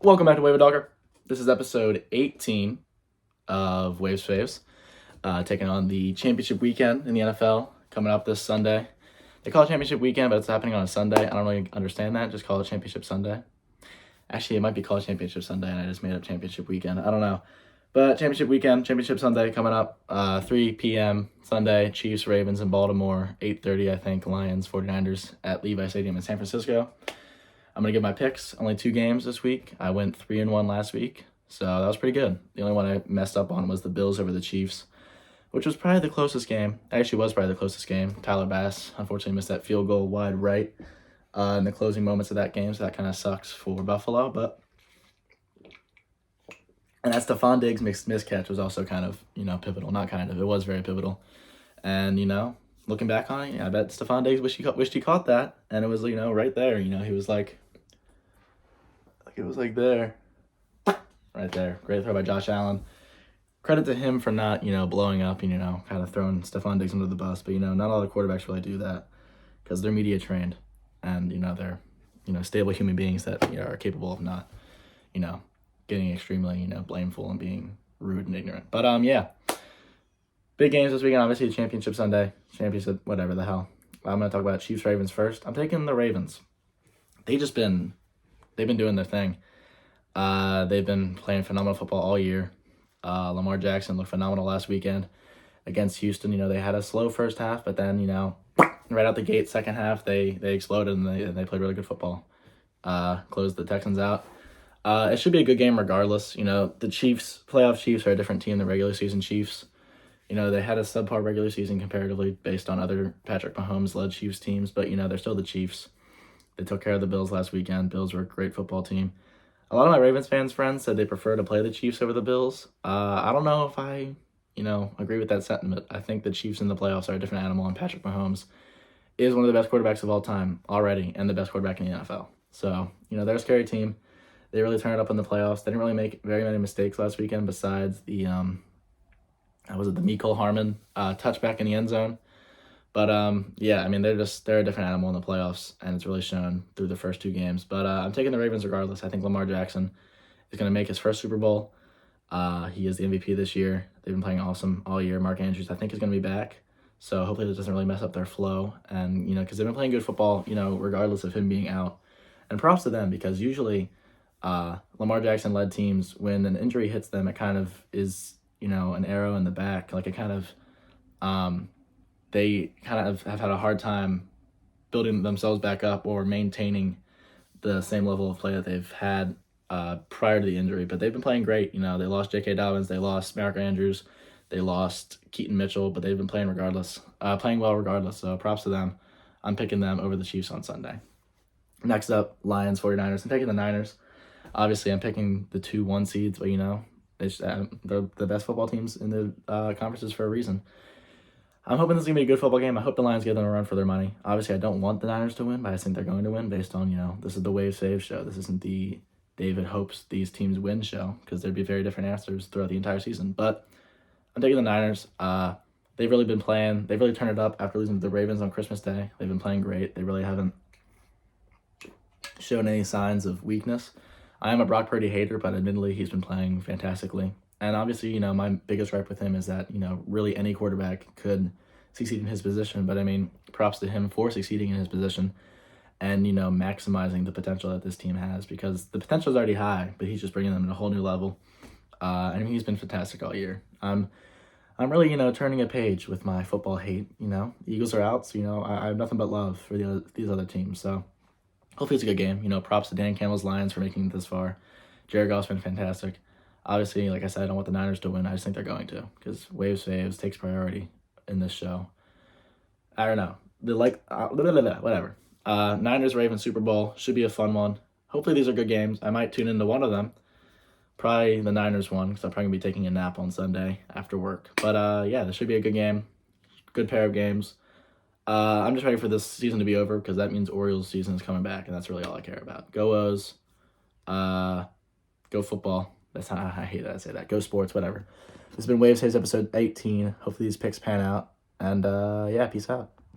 Welcome back to Wave Dogger. This is episode 18 of Waves Faves, taking on the championship weekend in the NFL coming up this Sunday. They call it championship weekend, but it's happening on a Sunday. I don't really understand that. Just call it championship Sunday. Actually, it might be called championship Sunday, and I just made up championship weekend. I don't know. But championship weekend, championship Sunday coming up, 3 p.m. Sunday, Chiefs, Ravens in Baltimore, 8:30, I think, Lions, 49ers at Levi Stadium in San Francisco. I'm going to give my picks. Only 2 games this week. I went 3-1 last week, so that was pretty good. The only one I messed up on was the Bills over the Chiefs, which was probably the closest game. Actually, was probably the closest game. Tyler Bass, unfortunately, missed that field goal wide right in the closing moments of that game, so that kind of sucks for Buffalo. And that Stephon Diggs miscatch was also kind of, pivotal. Not kind of. It was very pivotal. And, looking back on it, I bet Stephon Diggs wished he caught that. And it was, right there. He was like it was like there. Right there. Great throw by Josh Allen. Credit to him for not, blowing up and, kind of throwing Stephon Diggs under the bus. But, not all the quarterbacks really do that because they're media trained. And, they're, stable human beings that are capable of not, getting extremely, blameful and being rude and ignorant. But, yeah. Big games this weekend. Obviously, championship Sunday. Championship, whatever the hell. I'm going to talk about Chiefs-Ravens first. I'm taking the Ravens. They've been doing their thing. They've been playing phenomenal football all year. Lamar Jackson looked phenomenal last weekend against Houston. They had a slow first half, but then, right out the gate, second half, they exploded and they played really good football. Closed the Texans out. It should be a good game regardless. The playoff Chiefs are a different team than regular season Chiefs. They had a subpar regular season comparatively based on other Patrick Mahomes-led Chiefs teams, but, they're still the Chiefs. They took care of the Bills last weekend. Bills were a great football team. A lot of my Ravens friends said they prefer to play the Chiefs over the Bills. I don't know if I, agree with that sentiment. I think the Chiefs in the playoffs are a different animal, and Patrick Mahomes is one of the best quarterbacks of all time already and the best quarterback in the NFL. So, they're a scary team. They really turned it up in the playoffs. They didn't really make very many mistakes last weekend besides the, the Mecole Hardman touchback in the end zone. But, yeah, they're a different animal in the playoffs, and it's really shown through the first 2 games. But I'm taking the Ravens regardless. I think Lamar Jackson is going to make his first Super Bowl. He is the MVP this year. They've been playing awesome all year. Mark Andrews, I think, is going to be back. So hopefully this doesn't really mess up their flow. And, because they've been playing good football, regardless of him being out. And props to them because usually Lamar Jackson-led teams, when an injury hits them, it kind of is, an arrow in the back. Like it kind of... they kind of have had a hard time building themselves back up or maintaining the same level of play that they've had prior to the injury. But they've been playing great. They lost J.K. Dobbins, they lost Mark Andrews, they lost Keaton Mitchell, but they've been playing playing well regardless. So props to them. I'm picking them over the Chiefs on Sunday. Next up, Lions, 49ers. I'm taking the Niners. Obviously, I'm picking the 2-1 seeds, but they're the best football teams in the conferences for a reason. I'm hoping this is going to be a good football game. I hope the Lions give them a run for their money. Obviously, I don't want the Niners to win, but I think they're going to win based on, this is the Wave Save show. This isn't the David hopes these teams win show because there'd be very different answers throughout the entire season. But I'm taking the Niners. They've really been playing. They've really turned it up after losing to the Ravens on Christmas Day. They've been playing great. They really haven't shown any signs of weakness. I am a Brock Purdy hater, but admittedly, he's been playing fantastically. And obviously, my biggest gripe with him is that, really any quarterback could succeed in his position. But, props to him for succeeding in his position and, maximizing the potential that this team has because the potential is already high, but he's just bringing them to a whole new level. He's been fantastic all year. I'm really, turning a page with my football hate. Eagles are out, so, I have nothing but love for these other teams. So hopefully it's a good game. Props to Dan Campbell's Lions for making it this far. Jared Goff's been fantastic. Obviously, like I said, I don't want the Niners to win. I just think they're going to because Waves Faves takes priority in this show. I don't know. Whatever. Niners Ravens Super Bowl should be a fun one. Hopefully these are good games. I might tune into one of them. Probably the Niners one because I'm probably going to be taking a nap on Sunday after work. But yeah, this should be a good game. Good pair of games. I'm just ready for this season to be over because that means Orioles season is coming back and that's really all I care about. Go O's. Go football. That's how I hate that I say that. Go sports, whatever. This has been Waves Haze episode 18. Hopefully these picks pan out. And yeah, peace out.